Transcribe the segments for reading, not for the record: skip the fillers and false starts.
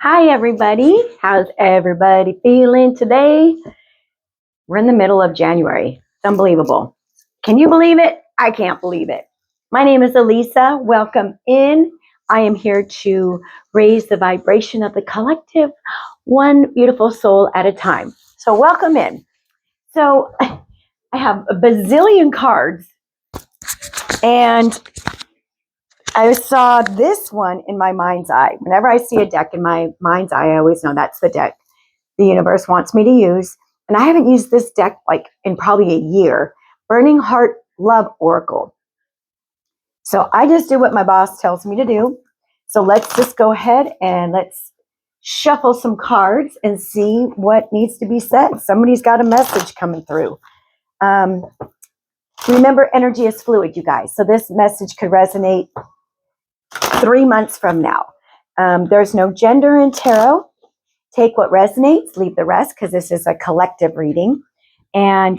Hi, everybody. How's everybody feeling today? We're in the middle of January. It's unbelievable. Can you believe it? I can't believe it. My name is Elisa. Welcome in. I am here to raise the vibration of the collective, one beautiful soul at a time. So, welcome in. So, I have a bazillion cards, and I saw this one in my mind's eye. Whenever I see a deck in my mind's eye, I always know that's the deck the universe wants me to use. And I haven't used this deck like in probably a year. Burning Heart Love Oracle. So I just do what my boss tells me to do. So let's just go ahead and let's shuffle some cards and see what needs to be said. Somebody's got a message coming through. Remember, energy is fluid, you guys. So this message could resonate 3 months from now. There's no gender in tarot. Take what resonates, leave the rest, because this is a collective reading. And,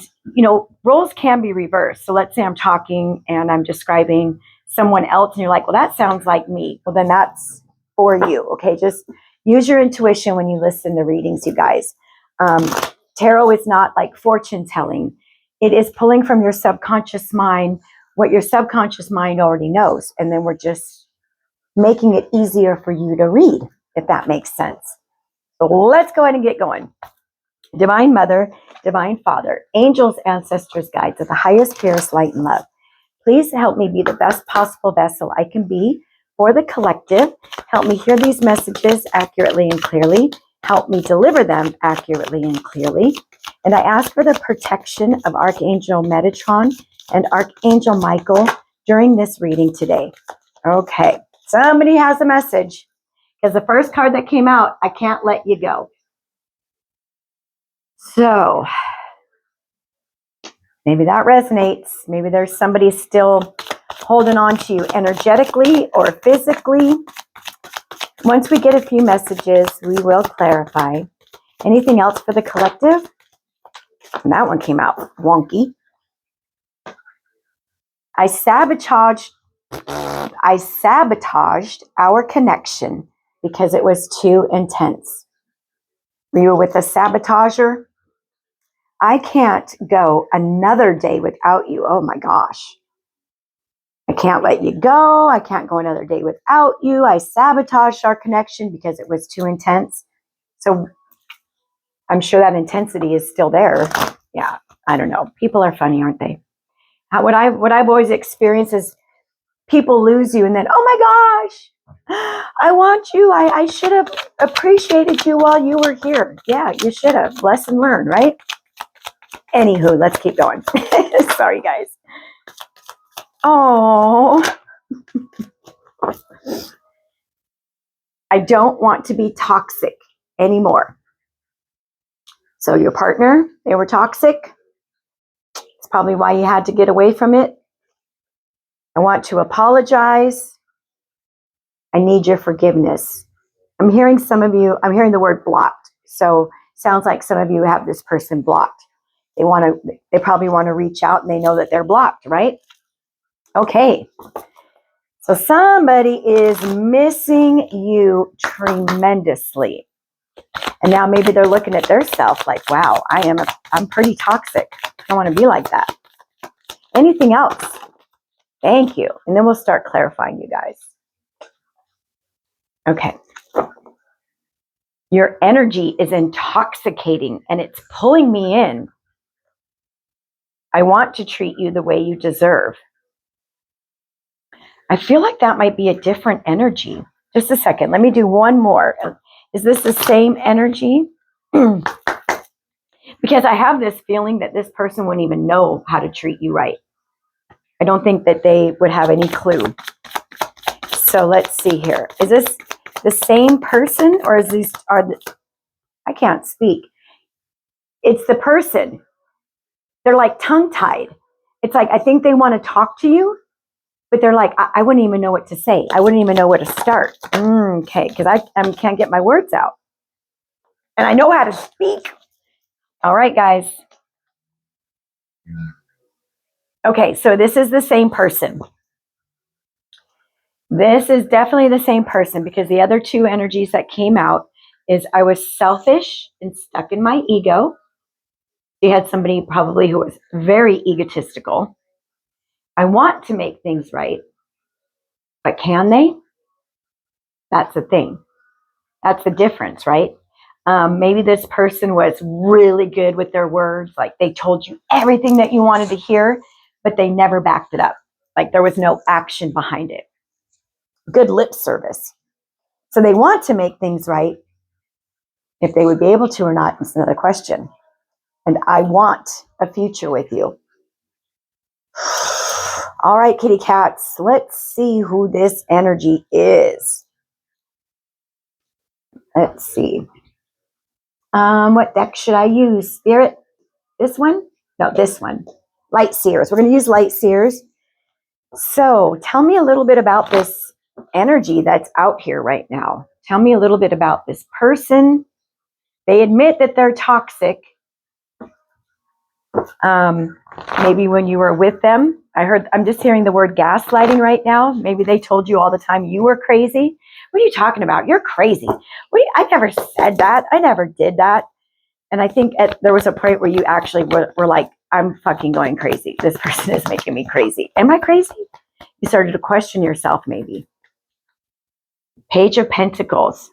roles can be reversed. So let's say I'm talking and I'm describing someone else and you're like, well, that sounds like me. Well, then that's for you. Okay. Just use your intuition when you listen to readings, you guys. Tarot is not like fortune telling. It is pulling from your subconscious mind what your subconscious mind already knows. And then we're just making it easier for you to read, if that makes sense. So let's go ahead and get going. Divine Mother, Divine Father, angels, ancestors, guides of the highest, purest light and love. Please help me be the best possible vessel I can be for the collective. Help me hear these messages accurately and clearly. Help me deliver them accurately and clearly. And I ask for the protection of Archangel Metatron and Archangel Michael during this reading today. Okay, somebody has a message. Because the first card that came out, I can't let you go. So maybe that resonates. Maybe there's somebody still holding on to you energetically or physically. Once we get a few messages, we will clarify. Anything else for the collective? And that one came out wonky. I sabotaged our connection because it was too intense. Were you with a sabotager? I can't go another day without you. Oh my gosh. I can't let you go. I can't go another day without you. I sabotaged our connection because it was too intense. So I'm sure that intensity is still there. Yeah, I don't know. People are funny, aren't they? What I've always experienced is people lose you and then, oh my gosh, I want you. I should have appreciated you while you were here. Yeah, you should have. Lesson learned, right? Anywho, let's keep going. Sorry, guys. Oh, I don't want to be toxic anymore. So your partner, they were toxic. It's probably why you had to get away from it. I want to apologize. I need your forgiveness. I'm hearing the word blocked. So sounds like some of you have this person blocked. They probably want to reach out and they know that they're blocked, right? Okay. So somebody is missing you tremendously. And now maybe they're looking at their self like, wow, I'm pretty toxic. I don't want to be like that. Anything else? Thank you. And then we'll start clarifying, you guys. Okay. Your energy is intoxicating and it's pulling me in. I want to treat you the way you deserve. I feel like that might be a different energy. Just a second. Let me do one more. Is this the same energy? Because I have this feeling that this person wouldn't even know how to treat you right. I don't think that they would have any clue. So let's see here. Is this the same person or I can't speak. It's the person. They're like tongue-tied. It's like, I think they want to talk to you, but they're like, I wouldn't even know what to say. I wouldn't even know where to start. Okay, because I can't get my words out. And I know how to speak. All right, guys. Okay, so this is the same person. This is definitely the same person because the other two energies that came out, is I was selfish and stuck in my ego. She had somebody probably who was very egotistical. I want to make things right, but can they? That's the thing. That's the difference, right? Maybe this person was really good with their words, like they told you everything that you wanted to hear, but they never backed it up. Like there was no action behind it. Good lip service. So they want to make things right. If they would be able to or not is another question. And I want a future with you. All right, kitty cats, let's see who this energy is. Let's see. What deck should I use? Spirit? This one? No, this one. Light Seers. We're going to use Light Seers. So tell me a little bit about this energy that's out here right now. Tell me a little bit about this person. They admit that they're toxic. Maybe when you were with them, I'm just hearing the word gaslighting right now. Maybe they told you all the time you were crazy. What are you talking about? You're crazy. I never said that. I never did that. And I think there was a point where you actually were like, I'm fucking going crazy. This person is making me crazy. Am I crazy? You started to question yourself maybe. Page of Pentacles.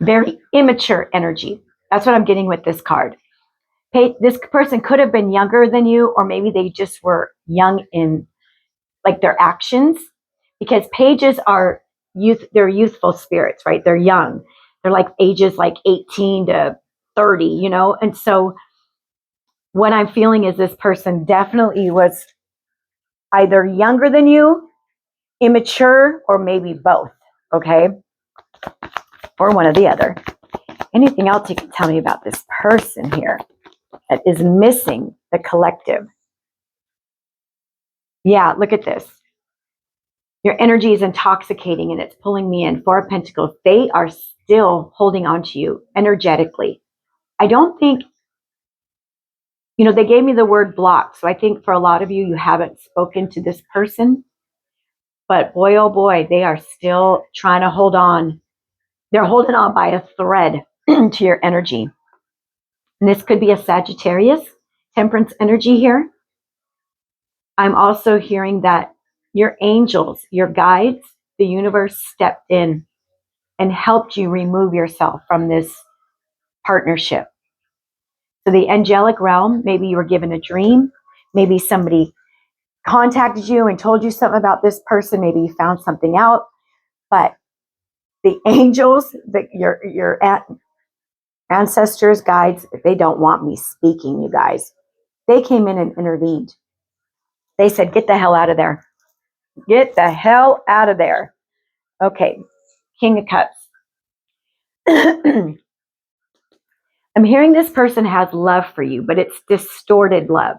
Very immature energy. That's what I'm getting with this card. This person could have been younger than you, or maybe they just were young in like their actions, because pages are they're youthful spirits, right? They're young. They're like ages like 18 to 30, you know? And so what I'm feeling is this person definitely was either younger than you, immature, or maybe both, okay? Or one or the other. Anything else you can tell me about this person here that is missing the collective? Yeah, look at this. Your energy is intoxicating and it's pulling me in. Four of Pentacles. They are still holding on to you energetically. I don't think, they gave me the word block. So I think for a lot of you, you haven't spoken to this person. But boy, oh boy, they are still trying to hold on. They're holding on by a thread to your energy. And this could be a Sagittarius, Temperance energy here. I'm also hearing that your angels, your guides, the universe stepped in and helped you remove yourself from this partnership. So the angelic realm, maybe you were given a dream, maybe somebody contacted you and told you something about this person, maybe you found something out, but the angels, your ancestors, guides, they don't want me speaking, you guys. They came in and intervened. They said, get the hell out of there. Get the hell out of there. Okay, King of Cups. I'm hearing this person has love for you, but it's distorted love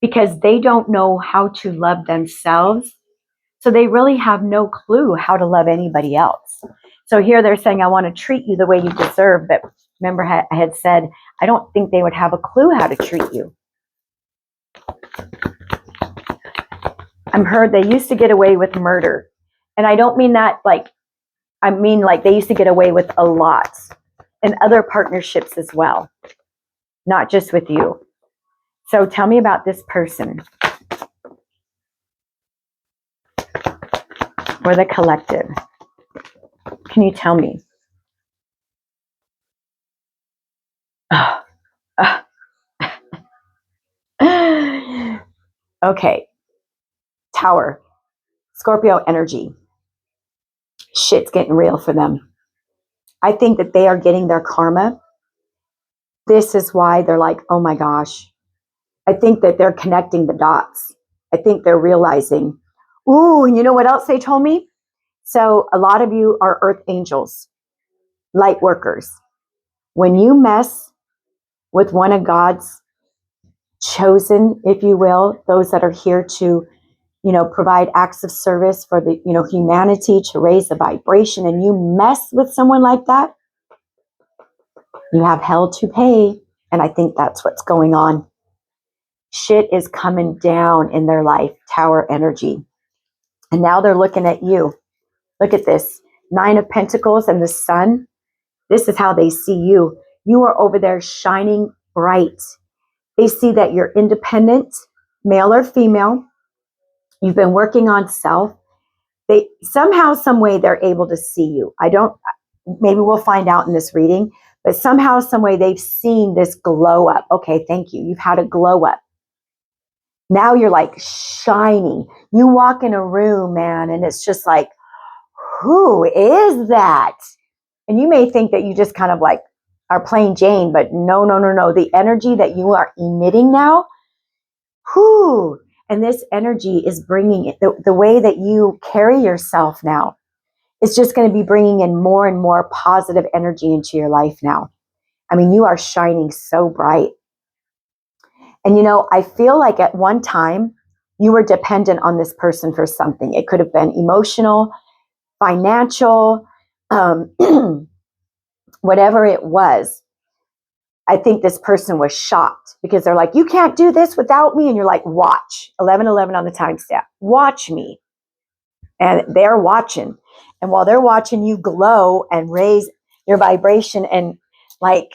because they don't know how to love themselves. So they really have no clue how to love anybody else. So here they're saying, I want to treat you the way you deserve. But remember, I had said, I don't think they would have a clue how to treat you. I'm heard they used to get away with murder. And I don't mean that I mean they used to get away with a lot in other partnerships as well, not just with you. So tell me about this person or the collective. Can you tell me? Okay. Tower. Scorpio energy. Shit's getting real for them. I think that they are getting their karma. This is why they're like, oh my gosh. I think that they're connecting the dots. I think they're realizing, ooh, and you know what else they told me? So a lot of you are earth angels, light workers. When you mess with one of God's chosen, if you will, those that are here to, provide acts of service for the, humanity, to raise the vibration, and you mess with someone like that, you have hell to pay. And I think that's what's going on. Shit is coming down in their life, Tower energy. And now they're looking at you. Look at this. 9 of Pentacles and the Sun. This is how they see you. You are over there shining bright. They see that you're independent, male or female. You've been working on self. They somehow, some way, they're able to see you. Maybe we'll find out in this reading, but somehow, some way, they've seen this glow up. Okay, thank you. You've had a glow up. Now you're like shining. You walk in a room, man, and it's just like, who is that? And you may think that you just kind of like are plain Jane, but no, no, no, no. The energy that you are emitting now, whoo, and this energy is bringing it, the way that you carry yourself now, it's just going to be bringing in more and more positive energy into your life now. I mean, you are shining so bright. And, you know, I feel like at one time you were dependent on this person for something. It could have been emotional, financial, whatever it was. I think this person was shocked because they're like, you can't do this without me. And you're like, watch. 11:11 on the timestamp. Watch me. And they're watching. And while they're watching you glow and raise your vibration, and like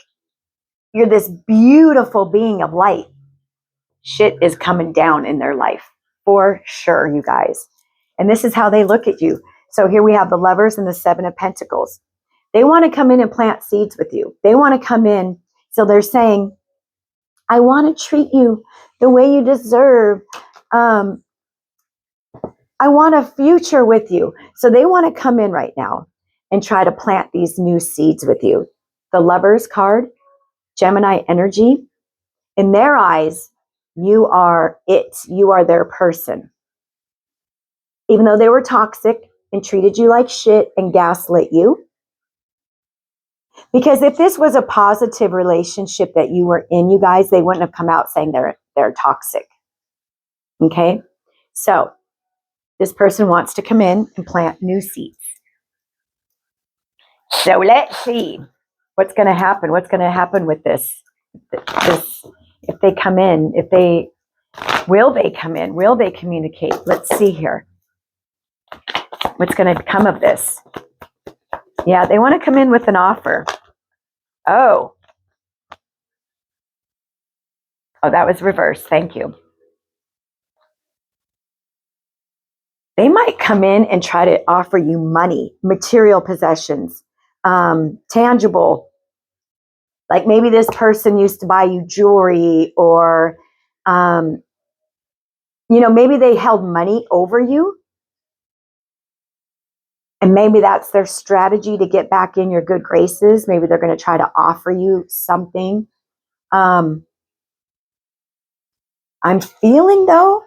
you're this beautiful being of light, shit is coming down in their life for sure, you guys. And this is how they look at you. So here we have the Lovers and the 7 of Pentacles. They want to come in and plant seeds with you. They want to come in. So they're saying, I want to treat you the way you deserve. I want a future with you. So they want to come in right now and try to plant these new seeds with you. The Lovers card, Gemini energy. In their eyes, you are it. You are their person. Even though they were toxic and treated you like shit and gaslit you. Because if this was a positive relationship that you were in, you guys, they wouldn't have come out saying they're toxic. Okay? So this person wants to come in and plant new seeds. So let's see what's going to happen. What's going to happen with this? If they come in, will they come in? Will they communicate? Let's see here. What's going to come of this? Yeah, they want to come in with an offer. Oh, that was reversed. Thank you. They might come in and try to offer you money, material possessions, tangible. Like maybe this person used to buy you jewelry, or, maybe they held money over you. And maybe that's their strategy to get back in your good graces. Maybe they're going to try to offer you something. I'm feeling though,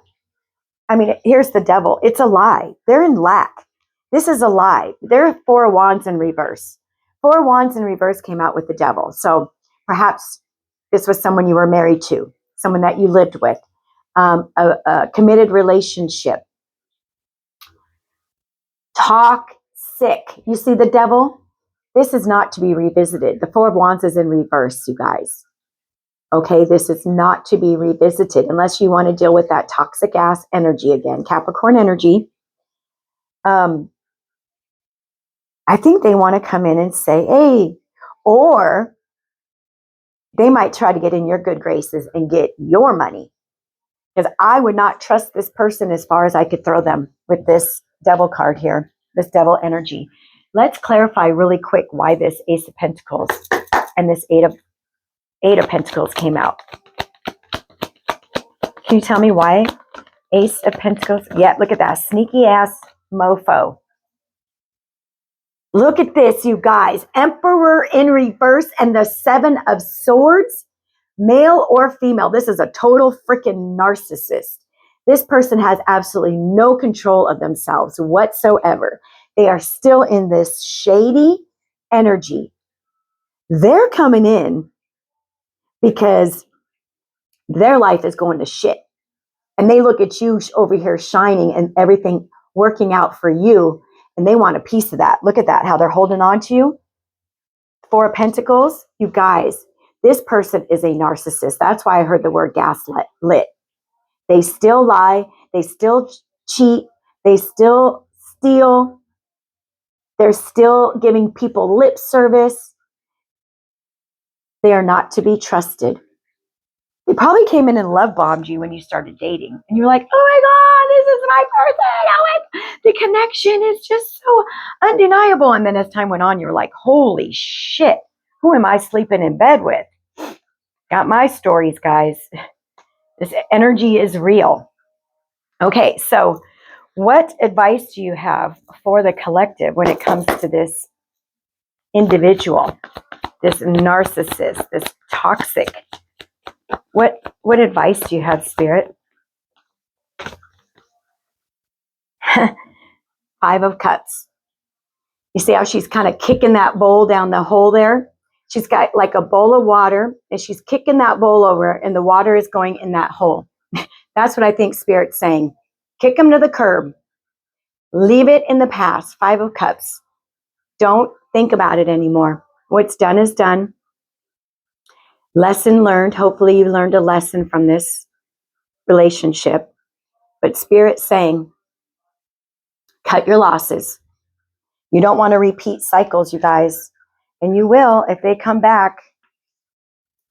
here's the devil. It's a lie. They're in lack. This is a lie. They're 4 of Wands in reverse. 4 of Wands in reverse came out with the devil. So perhaps this was someone you were married to, someone that you lived with, a committed relationship. Toxic. You see the devil? This is not to be revisited. The 4 of Wands is in reverse, you guys. Okay, this is not to be revisited unless you want to deal with that toxic ass energy again, Capricorn energy. I think they want to come in and say, hey, or they might try to get in your good graces and get your money. Because I would not trust this person as far as I could throw them with this devil card here, this devil energy. Let's clarify really quick why this Ace of Pentacles and this Eight of Pentacles came out. Can you tell me why? Ace of Pentacles. Yeah, look at that. Sneaky ass mofo. Look at this, you guys. Emperor in reverse and the 7 of Swords. Male or female. This is a total freaking narcissist. This person has absolutely no control of themselves whatsoever. They are still in this shady energy. They're coming in because their life is going to shit. And they look at you over here shining and everything working out for you. And they want a piece of that. Look at that, how they're holding on to you. 4 of Pentacles, you guys, this person is a narcissist. That's why I heard the word gaslit. They still lie. They still cheat. They still steal. They're still giving people lip service. They are not to be trusted. They probably came in and love bombed you when you started dating. And you're like, oh my God, this is my person. Oh, the connection is just so undeniable. And then as time went on, you're like, holy shit, who am I sleeping in bed with? Got my stories, guys. This energy is real. Okay, so what advice do you have for the collective when it comes to this individual, this narcissist, this toxic? What advice do you have, Spirit? 5 of Cups. You see how she's kind of kicking that bowl down the hole there? She's got like a bowl of water, and she's kicking that bowl over, and the water is going in that hole. That's what I think Spirit's saying. Kick them to the curb. Leave it in the past. 5 of Cups. Don't think about it anymore. What's done is done. Lesson learned. Hopefully you learned a lesson from this relationship. But Spirit's saying, cut your losses. You don't want to repeat cycles, you guys. And you will if they come back.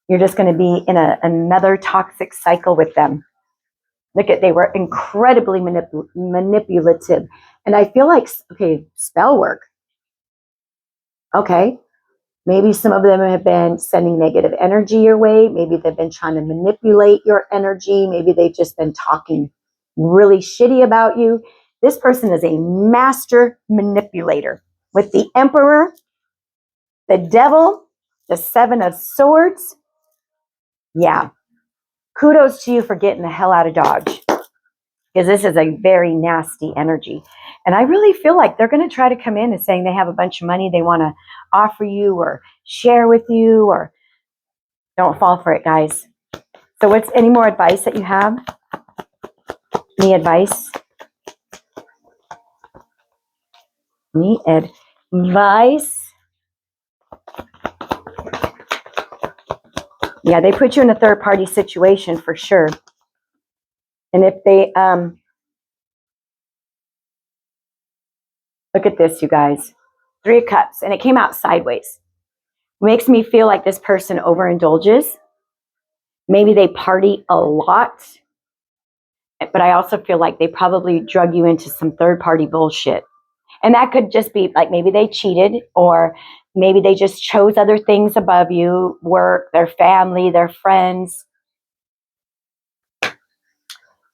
You're just going to be in another toxic cycle with them. Look at, they were incredibly manipulative. And I feel like, okay, spell work. Okay. Maybe some of them have been sending negative energy your way. Maybe they've been trying to manipulate your energy. Maybe they've just been talking really shitty about you. This person is a master manipulator. With the Emperor, the Devil, the 7 of Swords. Yeah. Kudos to you for getting the hell out of Dodge. Because this is a very nasty energy. And I really feel like they're going to try to come in and saying they have a bunch of money they want to offer you or share with you, or don't fall for it, guys. So what's any more advice that you have? Any advice? Any advice? Yeah, they put you in a third-party situation for sure. And if they, look at this, you guys. 3 of Cups, and it came out sideways. Makes me feel like this person overindulges. Maybe they party a lot. But I also feel like they probably drug you into some third-party bullshit. And that could just be like maybe they cheated, or maybe they just chose other things above you, work, their family, their friends.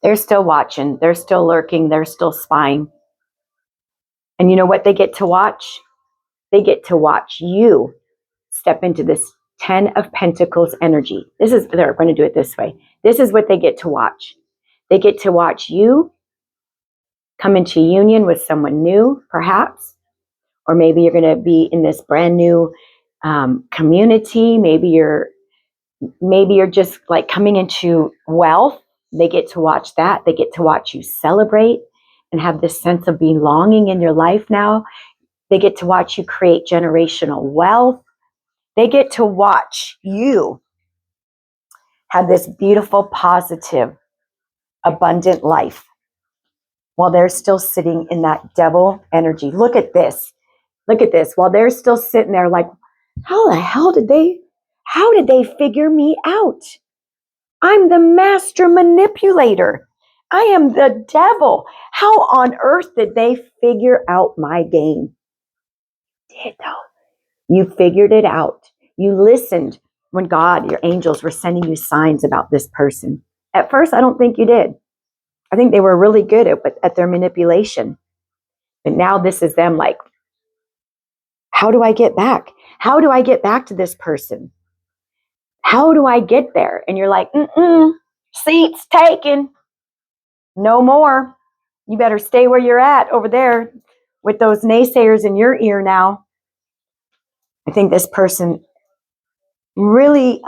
They're still watching. They're still lurking. They're still spying. And you know what they get to watch? They get to watch you step into this 10 of Pentacles energy. They're going to do it this way. This is what they get to watch. They get to watch you come into union with someone new, perhaps. Or maybe you're going to be in this brand new community. Maybe you're just like coming into wealth. They get to watch that. They get to watch you celebrate and have this sense of belonging in your life now. They get to watch you create generational wealth. They get to watch you have this beautiful, positive, abundant life while they're still sitting in that devil energy. Look at this. Look at this. While they're still sitting there like, how the hell did they figure me out? I'm the master manipulator. I am the devil. How on earth did they figure out my game? Did though. You figured it out. You listened when God, your angels, were sending you signs about this person. At first, I don't think you did. I think they were really good at their manipulation. But now this is them like, how do I get back? How do I get back to this person? How do I get there? And you're like, seats taken. No more. You better stay where you're at over there with those naysayers in your ear now. I think this person really,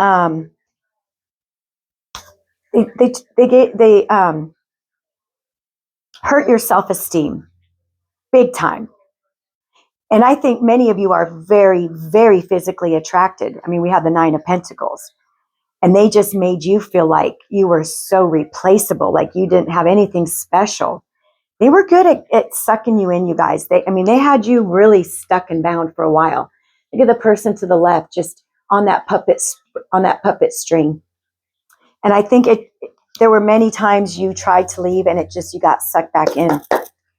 they hurt your self-esteem big time. And I think many of you are very, very physically attracted. I mean, we have the 9 of Pentacles. And they just made you feel like you were so replaceable, like you didn't have anything special. They were good at sucking you in, you guys. They had you really stuck and bound for a while. Look at the person to the left, just on that puppet string. And I think there were many times you tried to leave and you got sucked back in.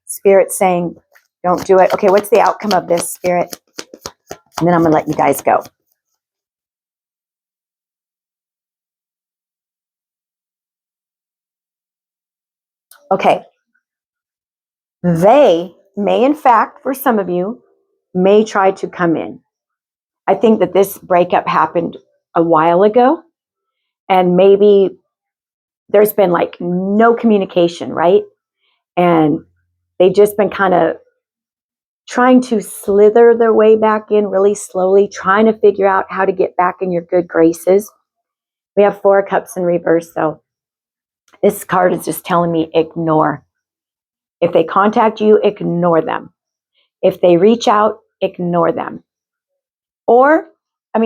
Spirit saying, don't do it. Okay, what's the outcome of this, Spirit? And then I'm going to let you guys go. Okay. They may, in fact, for some of you, may try to come in. I think that this breakup happened a while ago, and maybe there's been like no communication, right? And they've just been kind of trying to slither their way back in really slowly, trying to figure out how to get back in your good graces. We have 4 cups in reverse, so this card is just telling me ignore. If they contact you, ignore them. If they reach out, ignore them. Or,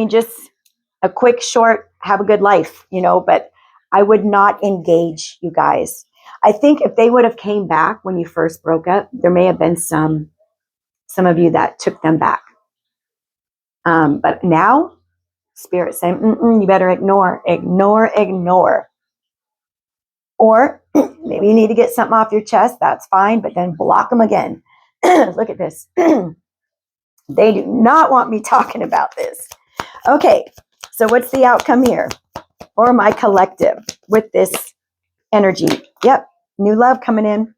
just a quick, short, have a good life, but I would not engage, you guys. I think if they would have came back when you first broke up, there may have been some of you that took them back. But now, Spirit saying, you better ignore. Or maybe you need to get something off your chest. That's fine, but then block them again. Look at this. They do not want me talking about this. Okay, so what's the outcome here? Or my collective with this energy? Yep, new love coming in.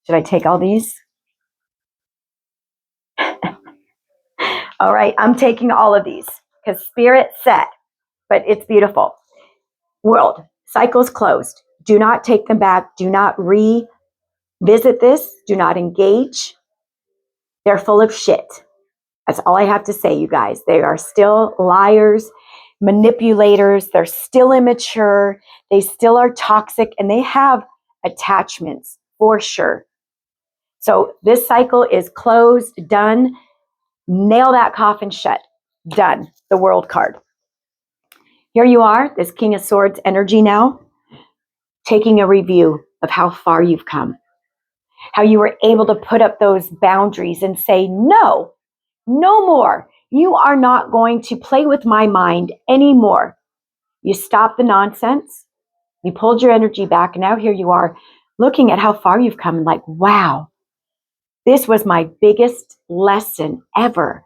Should I take all these? All right, I'm taking all of these because Spirit said, but it's beautiful. World, cycles closed. Do not take them back. Do not revisit this. Do not engage. They're full of shit. That's all I have to say, you guys. They are still liars, manipulators. They're still immature. They still are toxic, and they have attachments for sure. So this cycle is closed, done. Nail that coffin shut. Done. The World card. Here you are, this King of Swords energy now, taking a review of how far you've come. How you were able to put up those boundaries and say, no more. You are not going to play with my mind anymore. You stopped the nonsense. You pulled your energy back. And now here you are looking at how far you've come and like, wow, this was my biggest lesson ever.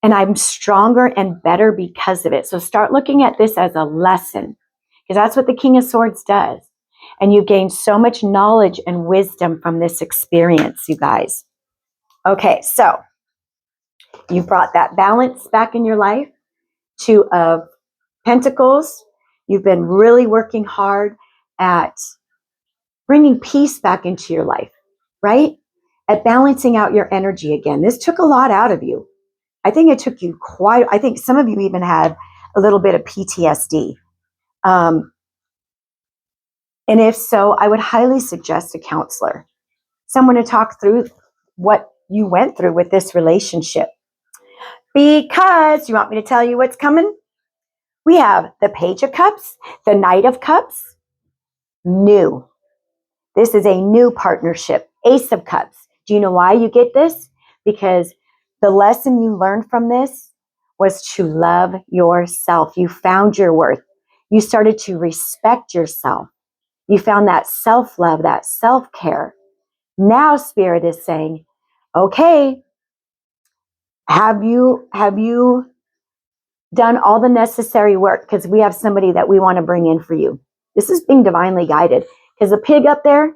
And I'm stronger and better because of it. So start looking at this as a lesson, because that's what the King of Swords does. And you gain so much knowledge and wisdom from this experience, you guys. Okay, so you've brought that balance back in your life. 2 of Pentacles. You've been really working hard at bringing peace back into your life, right? At balancing out your energy again. This took a lot out of you. I think it took you I think some of you even had a little bit of PTSD. And if so, I would highly suggest a counselor, someone to talk through what you went through with this relationship. Because you want me to tell you what's coming? We have the Page of Cups, the Knight of Cups, new. This is a new partnership. Ace of Cups. Do you know why you get this? Because the lesson you learned from this was to love yourself. You found your worth. You started to respect yourself. You found that self-love, that self-care. Now Spirit is saying, okay, have you done all the necessary work? Because we have somebody that we want to bring in for you. This is being divinely guided. Because the pig up there,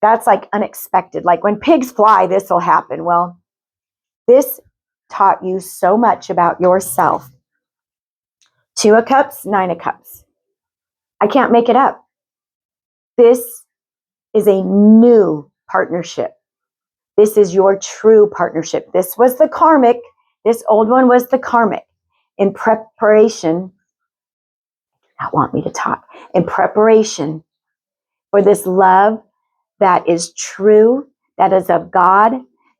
that's like unexpected. Like when pigs fly, this will happen. Well, this taught you so much about yourself. 2 of Cups, 9 of Cups. I can't make it up. This is a new partnership. This is your true partnership. This was the karmic. This old one was the karmic. In preparation, not want me to talk, in preparation for this love that is true, that is of God,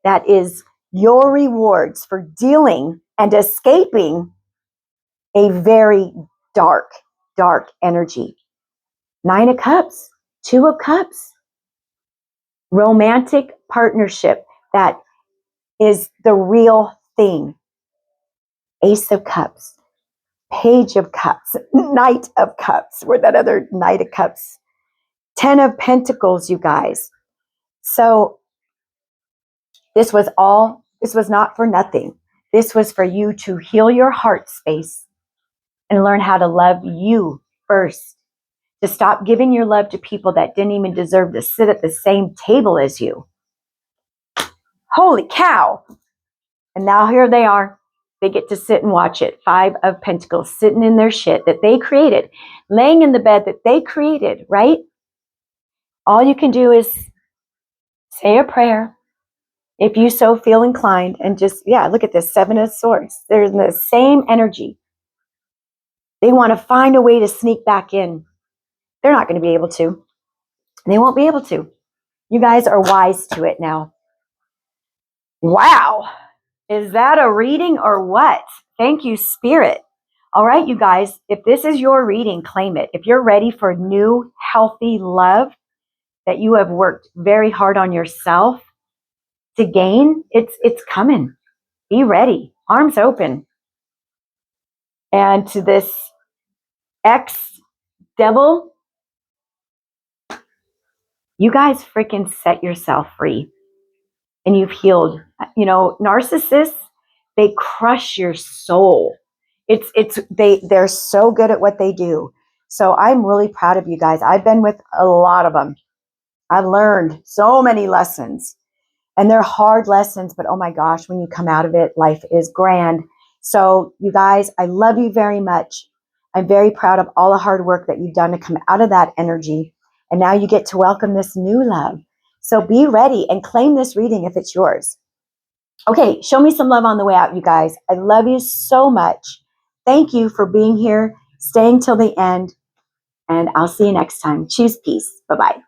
that is your rewards for dealing and escaping a very dark, dark energy. 9 of Cups, 2 of Cups. romantic partnership that is the real thing. Ace of Cups, Page of Cups, Knight of Cups, where that other Knight of Cups, 10 of Pentacles, you guys. So this was not for nothing. This was for you to heal your heart space and learn how to love you first. To stop giving your love to people that didn't even deserve to sit at the same table as you. Holy cow. And now here they are. They get to sit and watch it. 5 of Pentacles, sitting in their shit that they created, laying in the bed that they created, right? All you can do is say a prayer if you so feel inclined, and just, look at this, 7 of Swords. They're in the same energy. They want to find a way to sneak back in. They're not going to be able to. They won't be able to. You guys are wise to it now. Wow. Is that a reading or what? Thank you, Spirit. All right, you guys, if this is your reading, claim it. If you're ready for new, healthy love that you have worked very hard on yourself to gain, it's coming. Be ready. Arms open. And to this ex-devil, you guys freaking set yourself free. And you've healed. You know, narcissists, they crush your soul. They're so good at what they do. So I'm really proud of you guys. I've been with a lot of them. I've learned so many lessons, and they're hard lessons, but oh my gosh, when you come out of it, life is grand. So you guys, I love you very much. I'm very proud of all the hard work that you've done to come out of that energy. And now you get to welcome this new love. So be ready and claim this reading if it's yours. Okay, show me some love on the way out, you guys. I love you so much. Thank you for being here, staying till the end, and I'll see you next time. Choose peace. Bye-bye.